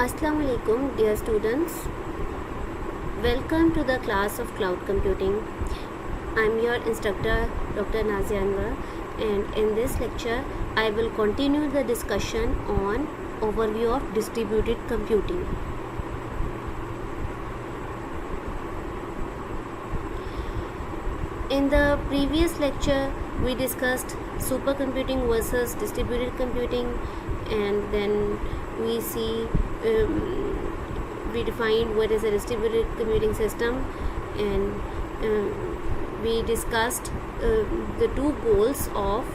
Assalamu alaikum, dear students. Welcome to the class of cloud computing. I'm your instructor Dr. Nazia Anwar, and in this lecture I will continue the discussion on overview of distributed computing. In the previous lecture we discussed supercomputing versus distributed computing, and then we defined what is a distributed computing system, and we discussed the two goals of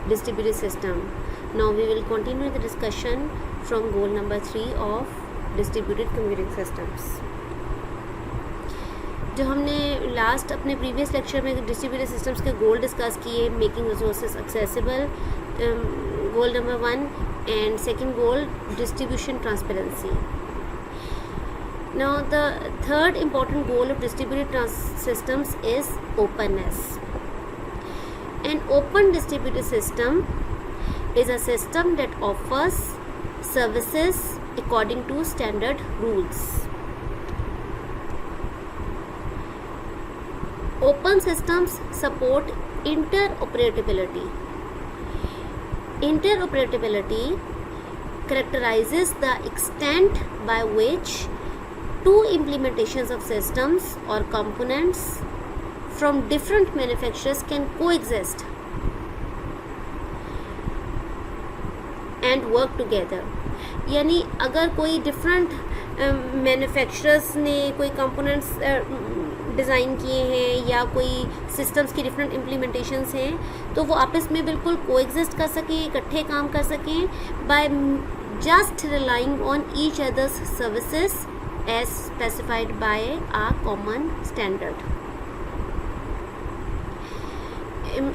distributed system. Now we will continue the discussion from goal number 3 of distributed computing systems. जो हमने last अपने previous lecture में distributed systems के गोल discuss किए, making resources accessible, goal number 1, and second goal distribution transparency. Now the third important goal of distributed systems is openness. An open distributed system is a system that offers services according to standard rules. Open systems support interoperability. Interoperability characterizes the extent by which two implementations of systems or components from different manufacturers can coexist and work together. यानी अगर कोई different manufacturers ने कोई components design किए हैं या कोई systems की डिफरेंट इम्प्लीमेंटेशंस हैं, तो वो आपस में बिल्कुल कोएग्जिस्ट कर सकें, इकट्ठे काम कर सकें by just relying on each other's services as specified by a common standard.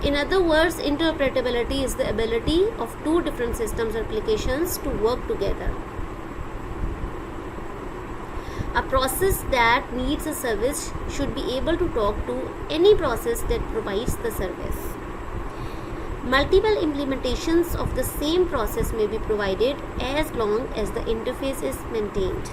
In other words, interoperability is the ability of two different systems or applications to work together. A process that needs a service should be able to talk to any process that provides the service. Multiple implementations of the same process may be provided as long as the interface is maintained.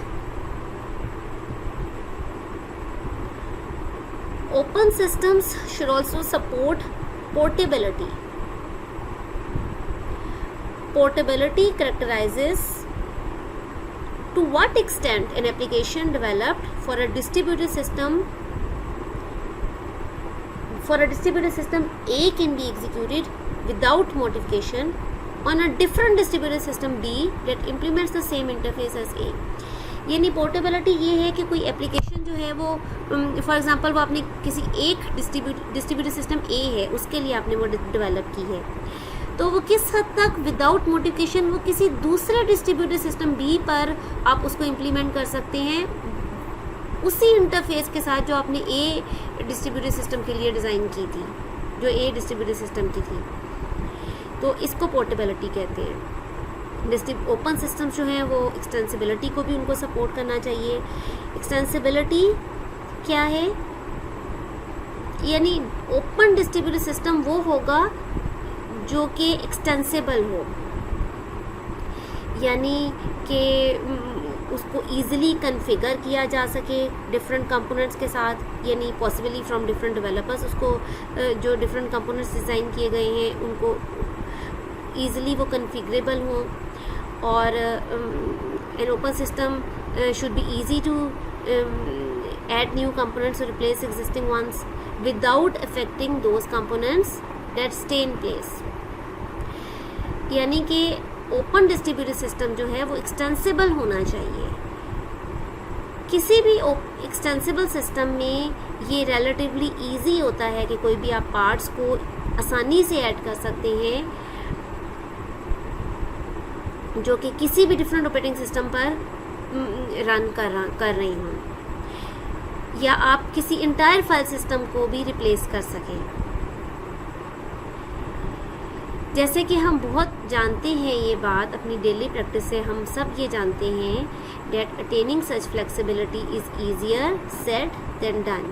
Open systems should also support portability. Portability characterizes to what extent an application developed for a distributed system A can be executed without modification on a different distributed system B that implements the same interface as A. यानी portability ये है कि कोई application जो है वो for example वो आपने किसी एक डिस्ट्रीब्यूटेड सिस्टम ए है उसके लिए आपने वो डेवलप की है, तो वो किस हद तक विदाउट मॉडिफिकेशन वो किसी दूसरे डिस्ट्रीब्यूटेड सिस्टम बी पर आप उसको इम्प्लीमेंट कर सकते हैं उसी इंटरफेस के साथ जो आपने ए डिस्ट्रीब्यूटेड सिस्टम के लिए डिज़ाइन की थी, जो ए डिस्ट्रीब्यूटेड सिस्टम की थी. तो इसको पोर्टेबिलिटी कहते हैं. ओपन सिस्टम्स जो हैं वो एक्सटेंसिबिलिटी को भी उनको सपोर्ट करना चाहिए. एक्सटेंसिबिलिटी क्या है? यानी ओपन डिस्ट्रीब्यूटेड सिस्टम वो होगा जो कि एक्सटेंसिबल हो, यानी कि उसको ईज़िली कन्फिगर किया जा सके डिफरेंट कंपोनेंट्स के साथ, यानी पॉसिबली फ्रॉम डिफरेंट डेवलपर्स उसको जो डिफरेंट कंपोनेंट्स डिज़ाइन किए गए हैं उनको ईज़िली वो कन्फिगरेबल हों. और an open system should be easy to add new components or replace existing ones without affecting those components that stay in place. यानी कि ओपन डिस्ट्रीब्यूटेड सिस्टम जो है वो एक्सटेंसिबल होना चाहिए. किसी भी एक्सटेंसिबल सिस्टम में ये रिलेटिवली इजी होता है कि कोई भी आप पार्ट्स को आसानी से ऐड कर सकते हैं जो कि किसी भी डिफरेंट ऑपरेटिंग सिस्टम पर रन कर रही हों, या आप किसी इंटायर फाइल सिस्टम को भी रिप्लेस कर सकें. जैसे कि हम बहुत जानते हैं ये बात अपनी डेली प्रैक्टिस से, हम सब ये जानते हैं that attaining such flexibility is easier said than done.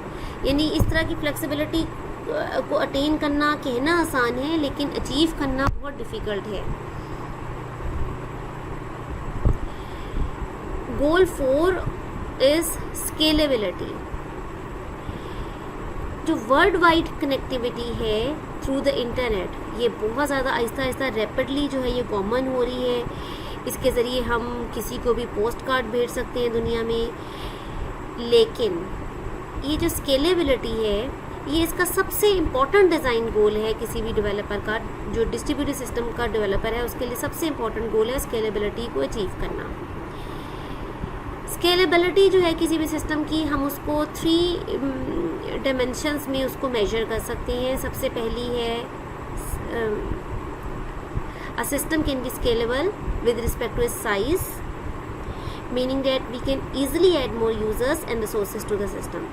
यानी इस तरह की फ्लेक्सिबिलिटी को अटेन करना कहना आसान है लेकिन अचीव करना बहुत डिफ़िकल्ट है. गोल 4 इज स्केलेबिलिटी। जो वर्ल्ड वाइड कनेक्टिविटी है थ्रू द इंटरनेट, ये बहुत ज़्यादा आहिस्ता आहिस्ता रैपिडली जो है ये कॉमन हो रही है। इसके ज़रिए हम किसी को भी पोस्ट कार्ड भेज सकते हैं दुनिया में। लेकिन ये जो स्केलेबिलिटी है, ये इसका सबसे इम्पॉर्टेंट डिज़ाइन गोल है किसी भी डेवलपर का। जो डिस्ट्रीब्यूटेड सिस्टम का डेवलपर है उसके लिए सबसे इम्पॉर्टेंट गोल है स्केलेबिलिटी को अचीव करना। स्केलेबिलिटी जो है किसी भी सिस्टम की, हम उसको 3 डायमेंशंस में उसको मेजर कर सकते हैं। सबसे पहली है a system can be scalable with respect to its size, meaning that we can easily add more users and resources to the system.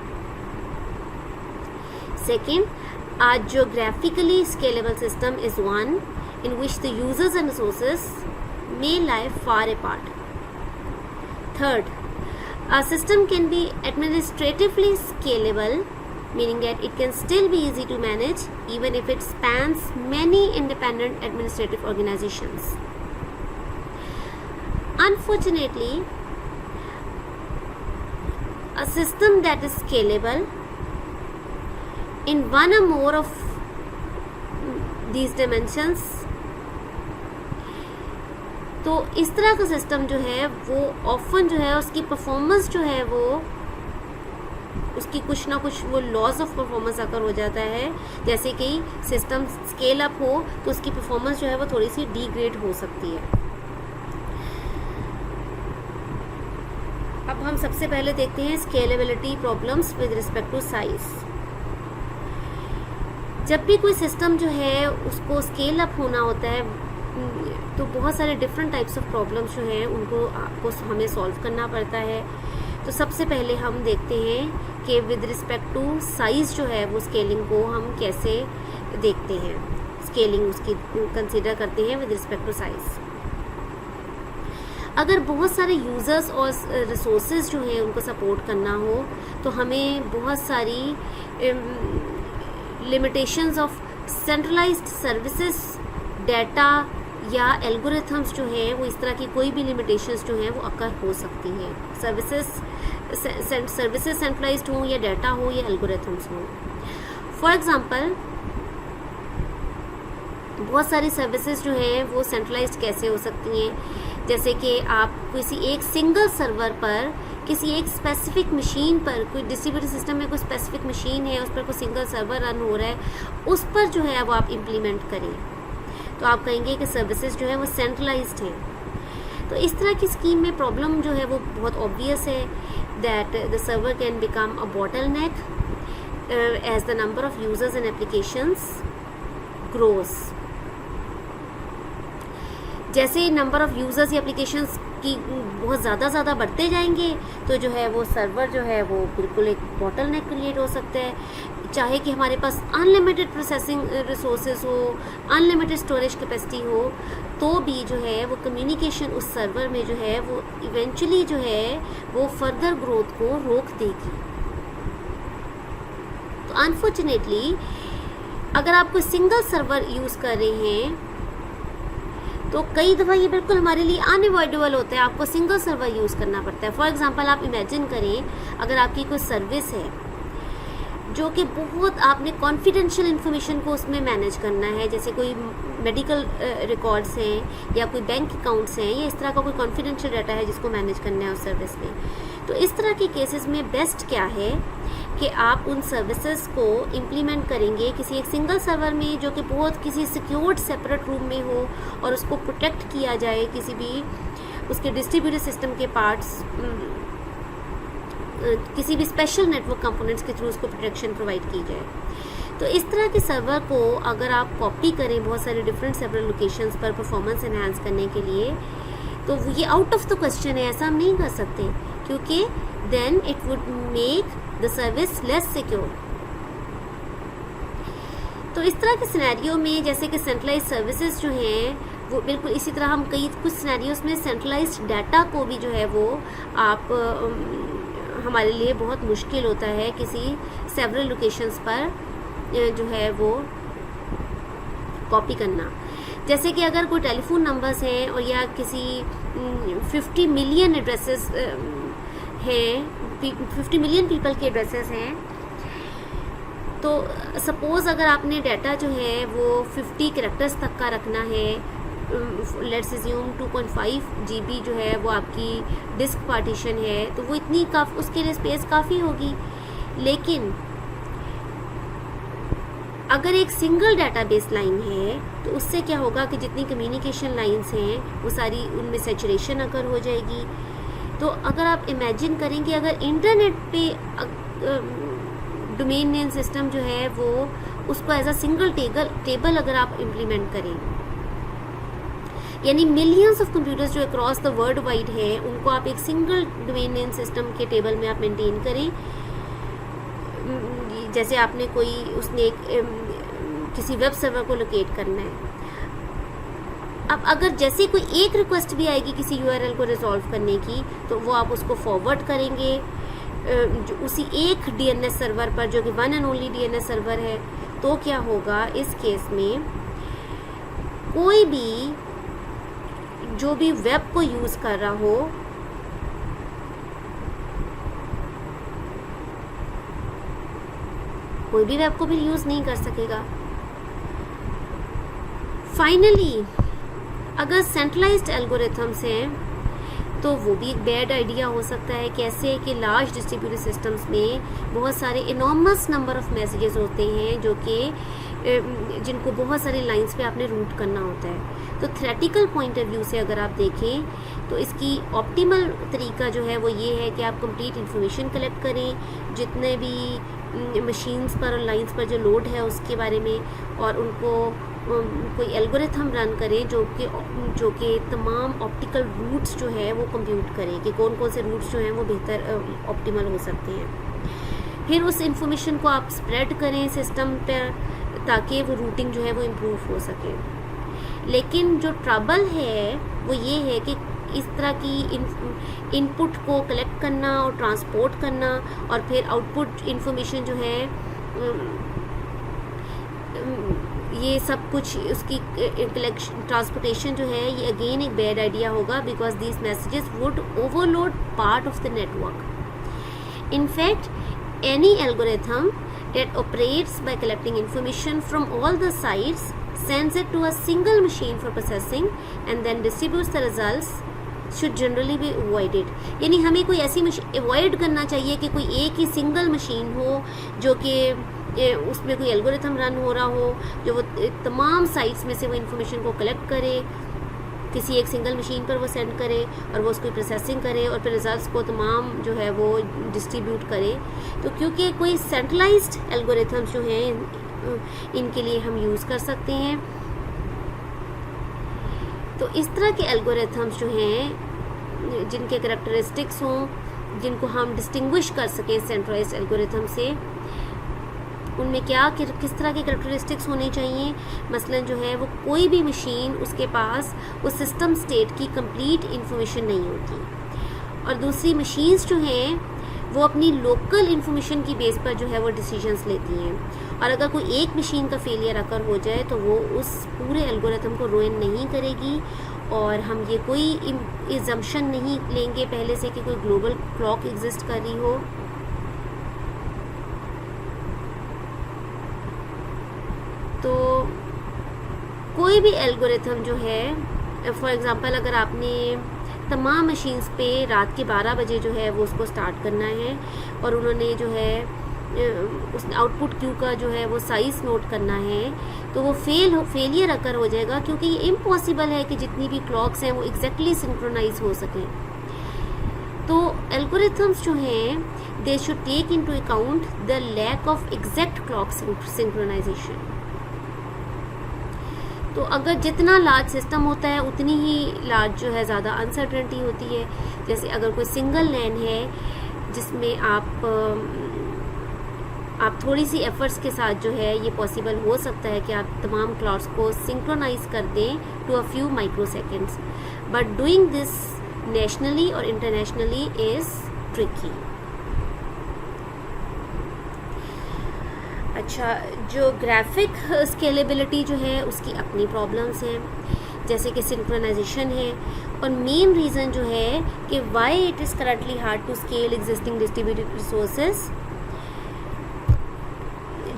Second, a geographically scalable system is one in which the users and resources may lie far apart. Third, a system can be administratively scalable, meaning that it can still be easy to manage even if it spans many independent administrative organizations. Unfortunately, a system that is scalable in one or more of these dimensions, तो इस तरह का system जो है वो often जो है उसकी परफॉर्मेंस जो है वो उसकी कुछ ना कुछ वो लॉस ऑफ परफॉर्मेंस आकर हो जाता है। जैसे कि सिस्टम स्केल अप हो तो उसकी परफॉर्मेंस जो है वो थोड़ी सी डिग्रेड हो सकती है। अब हम सबसे पहले देखते हैं scalability problems with respect to size. जब भी कोई सिस्टम जो है उसको स्केल अप होना होता है तो बहुत सारे डिफरेंट टाइप्स ऑफ प्रॉब्लम्स जो हैं उनको आपको हमें सॉल्व करना पड़ता है। तो सबसे पहले हम देखते हैं कि विद रिस्पेक्ट टू साइज़ जो है वो स्केलिंग को हम कैसे देखते हैं, स्केलिंग उसकी कंसिडर करते हैं विद रिस्पेक्ट टू साइज़। अगर बहुत सारे यूज़र्स और रिसोर्सेज जो हैं उनको सपोर्ट करना हो तो हमें बहुत सारी limitations of centralised services, data या एल्गोरिथम्स जो हैं वो इस तरह की कोई भी लिमिटेशंस जो हैं वो अकर हो सकती हैं। सर्विसेज सेंट्रलाइज्ड हो या डाटा हो या एल्गोरिथम्स हो। फॉर एग्जांपल, बहुत सारी सर्विसेज जो हैं वो सेंट्रलाइज्ड कैसे हो सकती हैं, जैसे कि आप किसी एक सिंगल सर्वर पर किसी एक स्पेसिफिक मशीन पर, कोई डिस्ट्रीब्यूटेड सिस्टम में कोई स्पेसिफिक मशीन है उस पर कोई सिंगल सर्वर रन हो रहा है, उस पर जो है वो आप इम्प्लीमेंट करें तो आप कहेंगे कि सर्विसेज जो है वो सेंट्रलाइज्ड हैं। तो इस तरह की स्कीम में प्रॉब्लम जो है वो बहुत ऑब्वियस है that the server can become a bottleneck as the number of users and applications grows. जैसे नंबर ऑफ़ यूज़र्स या एप्लीकेशंस की बहुत ज़्यादा बढ़ते जाएंगे तो जो है वो सर्वर जो है वो बिल्कुल एक बॉटलनेक क्रिएट हो सकता है। चाहे कि हमारे पास अनलिमिटेड प्रोसेसिंग रिसोर्सेज हो, अनलिमिटेड स्टोरेज कैपेसिटी हो, तो भी जो है वो कम्युनिकेशन उस सर्वर में जो है वो इवेंचुअली जो है वो फर्दर ग्रोथ को रोक देगी। तो अनफॉर्चुनेटली अगर आप कोई सिंगल सर्वर यूज़ कर रहे हैं तो कई दफ़ा ये बिल्कुल हमारे लिए अनअवॉइडेबल होता है, आपको सिंगल सर्वर यूज़ करना पड़ता है। फॉर एग्जांपल, आप इमेजिन करें अगर आपकी कोई सर्विस है जो कि बहुत आपने कॉन्फिडेंशियल इन्फॉर्मेशन को उसमें मैनेज करना है, जैसे कोई मेडिकल रिकॉर्ड्स हैं या कोई बैंक अकाउंट्स हैं या इस तरह का कोई कॉन्फिडेंशियल डाटा है जिसको मैनेज करना है उस सर्विस में। तो इस तरह के केसेस में बेस्ट क्या है कि आप उन सर्विसेज को इम्प्लीमेंट करेंगे किसी एक सिंगल सर्वर में जो कि बहुत किसी सिक्योर्ड सेपरेट रूम में हो और उसको प्रोटेक्ट किया जाए, किसी भी उसके डिस्ट्रीब्यूटेड सिस्टम के पार्ट्स किसी भी स्पेशल नेटवर्क कंपोनेंट्स के थ्रू उसको प्रोटेक्शन प्रोवाइड की जाए। तो इस तरह के सर्वर को अगर आप कॉपी करें बहुत सारे डिफरेंट सेवरल लोकेशंस पर परफॉर्मेंस एनहांस करने के लिए, तो ये आउट ऑफ द क्वेश्चन है, ऐसा हम नहीं कर सकते क्योंकि then it would make the service less secure. तो इस तरह के सिनेरियो में जैसे कि सेंट्रलाइज्ड सर्विसेज जो हैं वो बिल्कुल इसी तरह हम कुछ सिनेरियोस में सेंट्रलाइज्ड डाटा को भी जो है वो आप हमारे लिए बहुत मुश्किल होता है किसी सेवरल लोकेशंस पर जो है वो कॉपी करना। जैसे कि अगर कोई टेलीफोन नंबर्स हैं और या किसी 50 मिलियन एड्रेसेस हैं, 50 मिलियन पीपल के एड्रेसेस हैं, तो सपोज़ अगर आपने डाटा जो है वो 50 कैरेक्टर्स तक का रखना है, लेट्स अज्यूम 2.5 GB जो है वो आपकी डिस्क पार्टीशन है, तो वो इतनी उसके लिए स्पेस काफ़ी होगी। लेकिन अगर एक सिंगल डाटाबेस लाइन है तो उससे क्या होगा कि जितनी कम्युनिकेशन लाइंस हैं वो सारी उनमें सैचुरेशन अगर हो जाएगी। तो अगर आप इमेजिन करें कि अगर इंटरनेट पे डोमेन नेम सिस्टम जो है वो उसको एज अ सिंगल टेबल अगर आप इम्प्लीमेंट करें, यानी मिलियंस ऑफ कंप्यूटर्स जो अक्रॉस द वर्ल्ड वाइड है उनको आप एक सिंगल डोमेन नेम सिस्टम के टेबल में आप मेंटेन करें। जैसे आपने कोई उसने किसी वेब सर्वर को लोकेट करना है, अब अगर जैसे कोई एक रिक्वेस्ट भी आएगी किसी URL को रिजॉल्व करने की, तो वो आप उसको फॉरवर्ड करेंगे उसी एक DNS सर्वर पर जो कि one and only DNS server है। तो क्या होगा इस केस में, कोई भी जो भी वेब को यूज़ कर रहा हो कोई भी वेब को भी यूज़ नहीं कर सकेगा। फाइनली अगर सेंट्रलाइज्ड एल्गोरिथम्स हैं तो वो भी एक बैड आइडिया हो सकता है। कैसे कि लार्ज डिस्ट्रीब्यूटेड सिस्टम्स में बहुत सारे इनॉर्मस नंबर ऑफ मैसेजेस होते हैं जो कि जिनको बहुत सारी लाइंस पे आपने रूट करना होता है। तो थ्रेटिकल पॉइंट ऑफ व्यू से अगर आप देखें तो इसकी ऑप्टिमल तरीका जो है वो ये है कि आप कंप्लीट इन्फॉर्मेशन कलेक्ट करें जितने भी मशीन्स पर और लाइंस पर जो लोड है उसके बारे में, और उनको कोई एल्गोरिथम रन करें जो कि तमाम ऑप्टिकल रूट्स जो है वो कंप्यूट करें कि कौन कौन से रूट्स जो हैं वो बेहतर ऑप्टिमल हो सकते हैं। फिर उस इंफॉर्मेशन को आप स्प्रेड करें सिस्टम पर ताकि वो रूटिंग जो है वो इम्प्रूव हो सके। लेकिन जो ट्रबल है वो ये है कि इस तरह की इनपुट को कलेक्ट करना और ट्रांसपोर्ट करना और फिर आउटपुट इंफॉर्मेशन जो है ये सब कुछ उसकी कलेक्शन ट्रांसपोर्टेशन जो है ये अगेन एक बैड आइडिया होगा because these messages would overload part of the network. In fact, any algorithm that operates by collecting information from all the sites sends it to a single machine for processing and then distributes the results should generally be avoided। यानी हमें कोई ऐसी machine avoid करना चाहिए कि कोई एक ही single machine हो जो कि उसमें कोई एल्गोरिथम रन हो रहा हो जो वो तमाम साइट्स में से वो इन्फॉर्मेशन को कलेक्ट करे, किसी एक सिंगल मशीन पर वो सेंड करे और वो उसकी प्रोसेसिंग करे और फिर रिजल्ट्स को तमाम जो है वो डिस्ट्रीब्यूट करे। तो क्योंकि कोई सेंट्रलाइज्ड एल्गोरिथम्स जो हैं इनके लिए हम यूज़ कर सकते हैं। तो इस तरह के एल्गोरिथम्स जो हैं जिनके करैक्टरिस्टिक्स हों जिनको हम डिस्टिंग्विश कर सकें सेंट्रलाइज्ड एल्गोरिथम से, उनमें किस तरह के करैक्टरिस्टिक्स होने चाहिए। मसलन जो है वो कोई भी मशीन उसके पास उस सिस्टम स्टेट की कंप्लीट इंफॉर्मेशन नहीं होती और दूसरी मशीन्स जो हैं वो अपनी लोकल इंफॉर्मेशन की बेस पर जो है वो डिसीजंस लेती हैं। और अगर कोई एक मशीन का फेलियर अगर हो जाए तो वो उस पूरे एल्गोरिथम को रुइन नहीं करेगी और हम ये कोई इजम्पशन नहीं लेंगे पहले से कि कोई ग्लोबल क्लॉक एग्जिस्ट कर रही हो। तो कोई भी एल्गोरिथम जो है फॉर एग्ज़ाम्पल अगर आपने तमाम मशीन्स पे रात के 12 बजे जो है वो उसको स्टार्ट करना है और उन्होंने जो है उस आउटपुट क्यू का जो है वो साइज़ नोट करना है तो वो फेलियर अकर हो जाएगा क्योंकि ये इम्पॉसिबल है कि जितनी भी क्लॉक्स हैं वो एग्जैक्टली सिंक्रोनाइज हो सकें। तो एल्गोरिथम्स जो हैं they should take into account the lack of exact clock synchronisation. तो अगर जितना लार्ज सिस्टम होता है उतनी ही लार्ज जो है ज़्यादा अनसर्टेनिटी होती है। जैसे अगर कोई सिंगल लैन है जिसमें आप थोड़ी सी एफर्ट्स के साथ जो है ये पॉसिबल हो सकता है कि आप तमाम क्लॉक्स को सिंक्रोनाइज कर दें to a few microseconds, but doing this nationally और इंटरनेशनली इज़ ट्रिकी। अच्छा, जो ग्राफिक स्केलेबिलिटी जो है उसकी अपनी प्रॉब्लम्स हैं, जैसे कि सिंक्रोनाइजेशन है, और मेन रीज़न जो है कि why it is currently hard to scale existing distributed resources,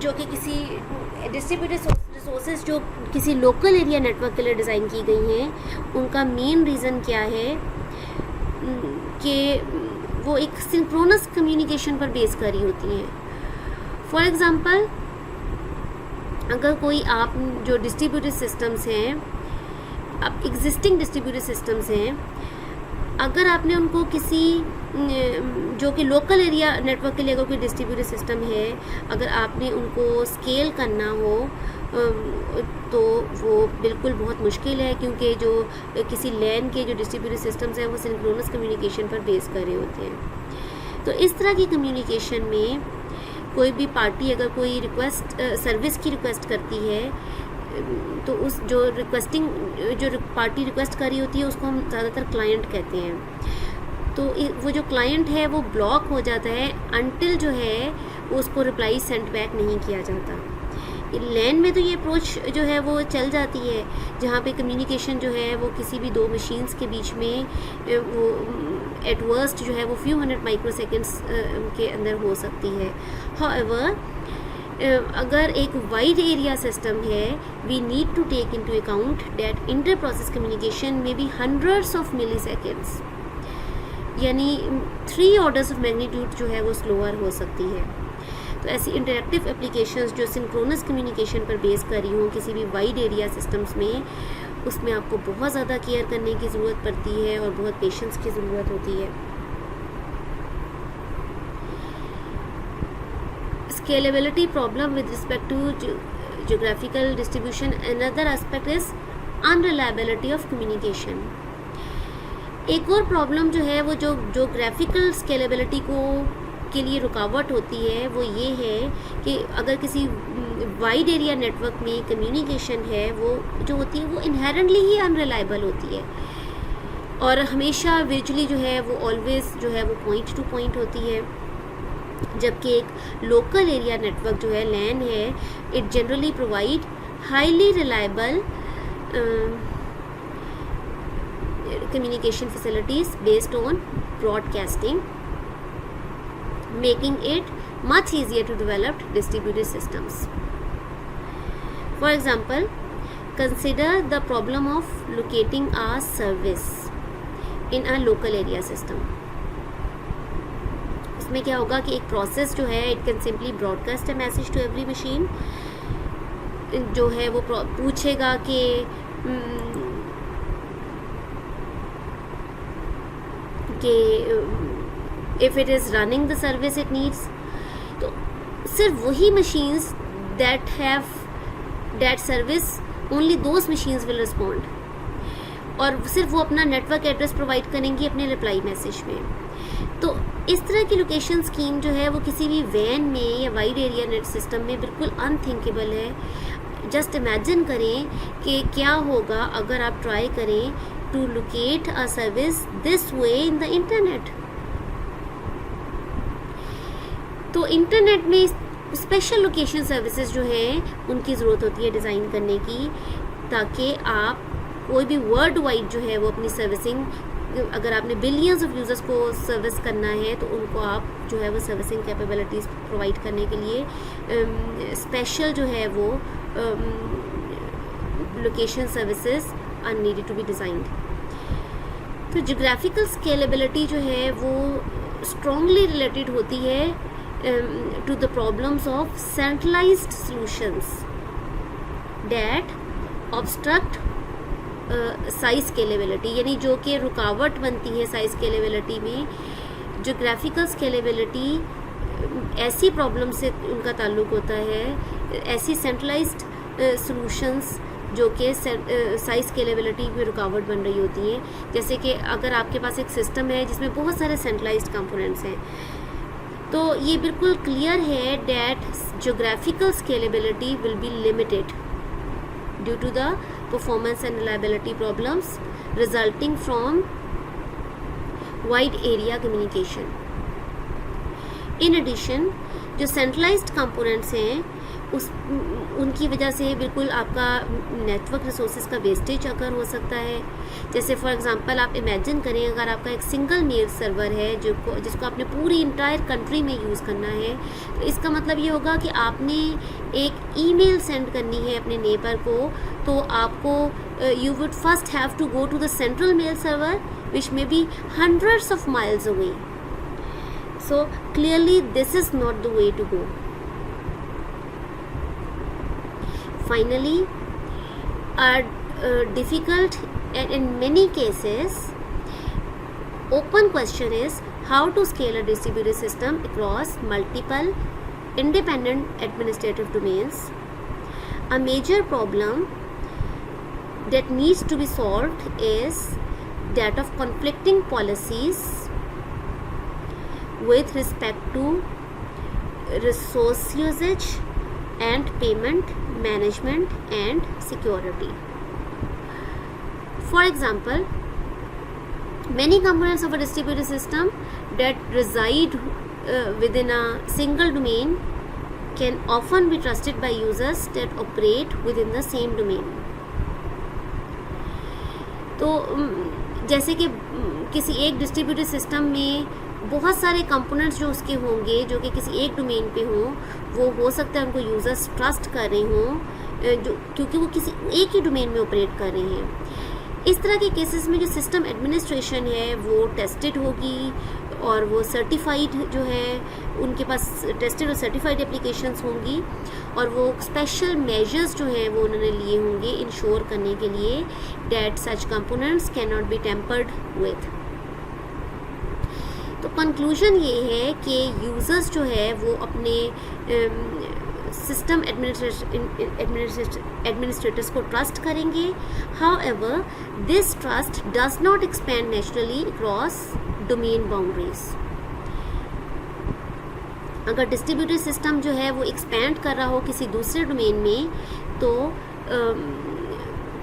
जो कि किसी डिस्ट्रीब्यूटेड रिसोर्सेज जो किसी लोकल एरिया नेटवर्क के लिए डिज़ाइन की गई हैं, उनका मेन रीज़न क्या है कि वो एक सिंक्रोनस कम्युनिकेशन पर बेस कर रही होती हैं। फॉर एग्ज़ाम्पल, अगर कोई आप जो डिस्ट्रीब्यूटेड सिस्टम्स हैं, अब एग्जिस्टिंग डिस्ट्रीब्यूटेड सिस्टम्स हैं, अगर आपने उनको किसी जो कि लोकल एरिया नेटवर्क के लिए अगर कोई डिस्ट्रीब्यूटेड सिस्टम है, अगर आपने उनको स्केल करना हो तो वो बिल्कुल बहुत मुश्किल है, क्योंकि जो किसी लैन के जो डिस्ट्रीब्यूटेड सिस्टम्स हैं वो सिंक्रोनस कम्युनिकेशन पर बेस कर रहे होते हैं। तो इस तरह की कम्युनिकेशन में कोई भी पार्टी अगर कोई सर्विस की रिक्वेस्ट करती है, तो उस जो पार्टी रिक्वेस्ट कर रही होती है उसको हम ज़्यादातर क्लाइंट कहते हैं। तो वो जो क्लाइंट है वो ब्लॉक हो जाता है अनटिल जो है उसको रिप्लाई सेंड बैक नहीं किया जाता। लैन में तो ये अप्रोच जो है वो चल जाती है, जहाँ पे कम्युनिकेशन जो है वो किसी भी दो मशीन्स के बीच में वो एट वर्स्ट जो है वो फ्यू 100 माइक्रोसेकेंड्स के अंदर हो सकती है। हाउएवर, अगर एक वाइड एरिया सिस्टम है, we need to take into account that inter process communication में be hundreds of milliseconds, यानी 3 ऑर्डर्स ऑफ मैग्नीट्यूड जो है वो स्लोअर हो सकती है। तो ऐसी इंटरेक्टिव एप्लीकेशंस जो सिंक्रोनस कम्युनिकेशन पर बेस कर रही हों किसी भी वाइड एरिया सिस्टम्स में, उसमें आपको बहुत ज़्यादा केयर करने की ज़रूरत पड़ती है और बहुत पेशेंस की ज़रूरत होती है। Scalability problem with respect to geographical distribution, another aspect is unreliability of communication. एक और प्रॉब्लम जो है वो जो ग्राफिकल स्केलेबिलिटी के लिए रुकावट होती है वो ये है कि अगर किसी वाइड एरिया नेटवर्क में कम्युनिकेशन है वो जो होती है वो इनहेरेंटली ही अनरिलायबल होती है, और हमेशा विजुअली जो है वो ऑलवेज जो है वो पॉइंट टू पॉइंट होती है। जबकि एक लोकल एरिया नेटवर्क जो है लैन है, it generally provide highly reliable communication facilities based on broadcasting, making it much easier to develop distributed systems. For example, consider the problem of locating a service in a local area system. उसमें क्या होगा कि एक process जो है it can simply broadcast a message to every machine, जो है वो पूछेगा कि if it is running the service it needs, तो सिर्फ वही machines that have that service, only those machines will respond, और सिर्फ वो अपना नेटवर्क एड्रेस प्रोवाइड करेंगी अपने रिप्लाई मैसेज में। तो इस तरह की लोकेशन स्कीम जो है वो किसी भी वैन में या वाइड एरिया नेट सिस्टम में बिल्कुल अनथिंकेबल है। जस्ट इमेजिन करें कि क्या होगा अगर आप ट्राई करें to locate a service this way in the internet. तो इंटरनेट में स्पेशल लोकेशन सर्विसेज जो हैं उनकी ज़रूरत होती है डिज़ाइन करने की, ताकि आप कोई भी वर्ल्ड वाइड जो है वो अपनी सर्विसिंग, अगर आपने बिलियंस ऑफ यूज़र्स को सर्विस करना है तो उनको आप जो है वो सर्विसिंग कैपेबिलिटीज़ प्रोवाइड करने के लिए स्पेशल जो है वो location services are needed to be designed. तो geographical scalability जो है वो strongly related होती है to the problems of centralized solutions that obstruct size scalability, यानी जो कि रुकावट बनती है size scalability में। geographical scalability ऐसी प्रॉब्लम से उनका ताल्लुक होता है, ऐसी centralized solutions जो कि साइज स्केलेबिलिटी में रुकावट बन रही होती हैं। जैसे कि अगर आपके पास एक सिस्टम है जिसमें बहुत सारे सेंट्रलाइज्ड कंपोनेंट्स हैं, तो ये बिल्कुल क्लियर है that geographical scalability will be limited due to the performance and reliability problems resulting from wide area communication. In addition, जो सेंट्रलाइज्ड कंपोनेंट्स हैं उनकी वजह से बिल्कुल आपका नेटवर्क रिसोर्सेज का वेस्टेज अगर हो सकता है। जैसे फॉर एग्जांपल आप इमेजिन करें, अगर आपका एक सिंगल मेल सर्वर है जिसको आपने पूरी इंटायर कंट्री में यूज़ करना है, तो इसका मतलब ये होगा कि आपने एक ईमेल सेंड करनी है अपने नेबर को, तो आपको you would first have to go to the central mail server which may be hundreds of miles away. So clearly this is not the way to go. Finally, difficult and in many cases open question is how to scale a distributed system across multiple independent administrative domains. A major problem that needs to be solved is that of conflicting policies with respect to resource usage and payment management and security. For example, many components of a distributed system that reside within a single domain can often be trusted by users that operate within the same domain. तो जैसे कि किसी एक distributed system में बहुत सारे components जो उसके होंगे जो कि किसी एक डोमेन पे हों, वो हो सकता है उनको यूज़र्स ट्रस्ट कर रहे हों जो क्योंकि वो किसी एक ही डोमेन में ऑपरेट कर रहे हैं। इस तरह के केसेस में जो सिस्टम एडमिनिस्ट्रेशन है वो टेस्टेड होगी और वो सर्टिफाइड जो है उनके पास टेस्टेड और सर्टिफाइड एप्लीकेशंस होंगी और वो स्पेशल मेजर्स जो हैं वो उन्होंने लिए होंगे इंश्योर करने के लिए that such components can not be tempered with. तो कंक्लूजन ये है कि यूज़र्स जो है वो अपने सिस्टम एडमिनिस्ट्रेटर्स को ट्रस्ट करेंगे। However this trust does not expand naturally across domain boundaries. अगर डिस्ट्रीब्यूटेड सिस्टम जो है वो एक्सपैंड कर रहा हो किसी दूसरे डोमेन में, तो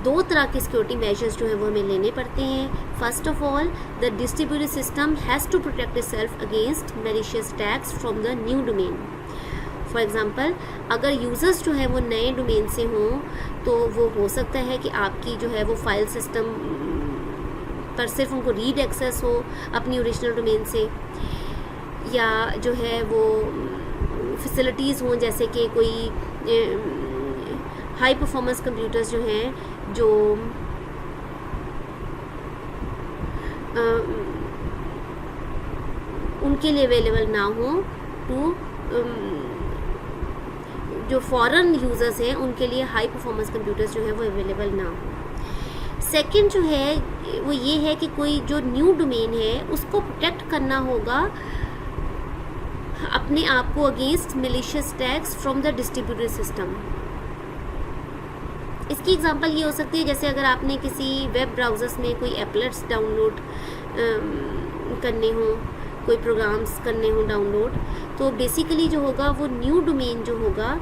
दो तरह के सिक्योरिटी मेजर्स जो है वो हमें लेने पड़ते हैं। First of all, the distributed system has to protect itself against malicious attacks from the new domain. For example, अगर यूज़र्स जो है वो नए डोमेन से हों तो वो हो सकता है कि आपकी जो है वो फाइल सिस्टम पर सिर्फ उनको रीड एक्सेस हो अपनी ओरिजिनल डोमेन से, या जो है वो फैसिलिटीज़ हों जैसे कि कोई हाई परफॉर्मेंस कंप्यूटर्स जो हैं जो उनके लिए अवेलेबल ना हो टू जो फॉरेन यूज़र्स हैं उनके लिए हाई परफॉर्मेंस कंप्यूटर्स जो है वो अवेलेबल ना हो। सेकंड जो है वो ये है कि कोई जो न्यू डोमेन है उसको प्रोटेक्ट करना होगा अपने आप को against malicious attacks from the distributed system. इसकी एग्जांपल ये हो सकती है जैसे अगर आपने किसी वेब ब्राउज़र्स में कोई एप्लेट्स डाउनलोड करने हों, कोई प्रोग्राम्स करने हों डाउनलोड, तो बेसिकली जो होगा वो न्यू डोमेन जो होगा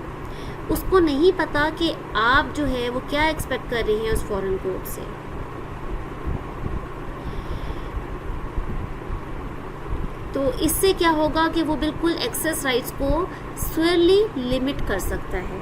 उसको नहीं पता कि आप जो है वो क्या एक्सपेक्ट कर रहे हैं उस फॉरेन कोड से। तो इससे क्या होगा कि वो बिल्कुल एक्सेस राइट्स को स्वेयरली लिमिट कर सकता है।